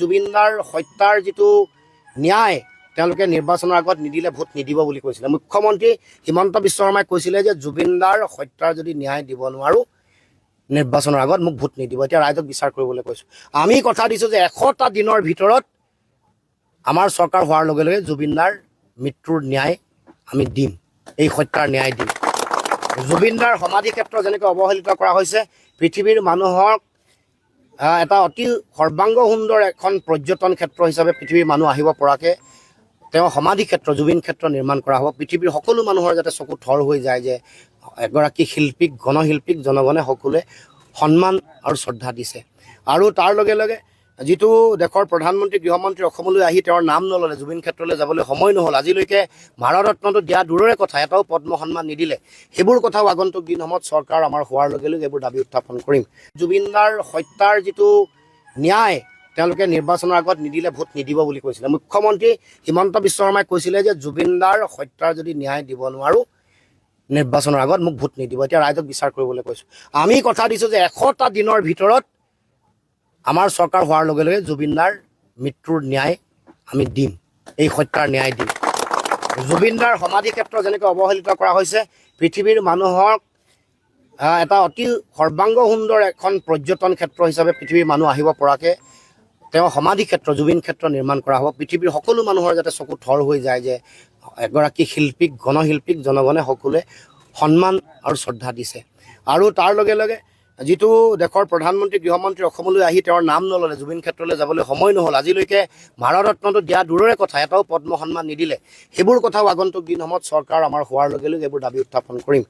জুবিনদাৰ হত্যাৰ যিটো ন্যায় তেওঁলোকে নিৰ্বাচনৰ আগত নিদিলে ভোট নিদিব বুলি কৈছিলে। মুখ্যমন্ত্ৰী হিমন্ত বিশ্ব শৰ্মাই কৈছিলে যে জুবিনদাৰ হত্যাৰ যদি ন্যায় দিব নোৱাৰো নিৰ্বাচনৰ আগত মোক ভোট নিদিব। এতিয়া ৰাইজক বিচাৰ কৰিবলৈ কৈছোঁ। আমি কথা দিছোঁ যে 100টা দিনৰ ভিতৰত আমাৰ চৰকাৰ হোৱাৰ লগে লগে জুবিনদাৰ মৃত্যুৰ ন্যায় আমি দিম, এই হত্যাৰ ন্যায় দিম। জুবিনদাৰ সমাধি ক্ষেত্ৰ যেনেকৈ অৱহেলিত কৰা হৈছে, পৃথিৱীৰ মানুহক এটা অতি সৰ্বাংগ সুন্দৰ এখন পৰ্যটন ক্ষেত্ৰ হিচাপে পৃথিৱীৰ মানুহ আহিব পৰাকৈ তেওঁ সমাধি ক্ষেত্ৰ জুবিন ক্ষেত্ৰ নিৰ্মাণ কৰা হ'ব। পৃথিৱীৰ সকলো মানুহৰ যাতে চকু থৰ হৈ যায় যে এগৰাকী শিল্পীক গণশিল্পীক জনগণে সকলোৱে সন্মান আৰু শ্ৰদ্ধা দিছে। আৰু তাৰ লগে লগে যিটো দেশৰ প্ৰধানমন্ত্ৰী গৃহমন্ত্ৰী অসমলৈ আহি তেওঁৰ নাম নল'লে, জুবিন ক্ষেত্ৰলৈ যাবলৈ সময় নহ'ল, আজিলৈকে ভাৰতৰত্নটো দিয়া দূৰৰে কথা, এটাও পদ্ম সন্মান নিদিলে। সেইবোৰ কথাও আগন্তুক দিনসমূহত চৰকাৰ আমাৰ হোৱাৰ লগে লগে এইবোৰ দাবী উত্থাপন কৰিম। জুবিনদাৰ হত্যাৰ যিটো ন্যায় তেওঁলোকে নিৰ্বাচনৰ আগত নিদিলে ভোট নিদিব বুলি কৈছিলে। মুখ্যমন্ত্ৰী হিমন্ত বিশ্ব শৰ্মাই কৈছিলে যে জুবিনদাৰ হত্যাৰ যদি ন্যায় দিব নোৱাৰো নিৰ্বাচনৰ আগত মোক ভোট নিদিব। এতিয়া ৰাইজক বিচাৰ কৰিবলৈ কৈছোঁ। আমি কথা দিছোঁ যে 100টা দিনৰ ভিতৰত আমাৰ চৰকাৰ হোৱাৰ লগে লগে জুবিনদাৰ মৃত্যুৰ ন্যায় আমি দিম, এই হত্যাৰ ন্যায় দিম। জুবিনদাৰ সমাধি ক্ষেত্ৰ যেনেকৈ অৱহেলিত কৰা হৈছে, পৃথিৱীৰ মানুহক এটা অতি সৰ্বাংগ সুন্দৰ এখন পৰ্যটন ক্ষেত্ৰ হিচাপে পৃথিৱীৰ মানুহ আহিব পৰাকৈ তেওঁ সমাধি ক্ষেত্ৰ জুবিন ক্ষেত্ৰ নিৰ্মাণ কৰা হ'ব। পৃথিৱীৰ সকলো মানুহৰ যাতে চকু থৰ হৈ যায় যে এগৰাকী শিল্পীক গণশিল্পীক জনগণে সকলোৱে সন্মান আৰু শ্ৰদ্ধা দিছে। আৰু তাৰ লগে লগে যিটো দেশৰ প্ৰধানমন্ত্ৰী গৃহমন্ত্ৰী অসমলৈ আহি তেওঁৰ নাম নল'লে, জুবিন ক্ষেত্ৰলৈ যাবলৈ সময় নহ'ল, আজিলৈকে ভাৰতৰত্নটো দিয়া দূৰৰে কথা, এটাও পদ্ম সন্মান নিদিলে। সেইবোৰ কথাও আগন্তুক দিনসমূহত চৰকাৰ আমাৰ হোৱাৰ লগে লগে এইবোৰ দাবী উত্থাপন কৰিম।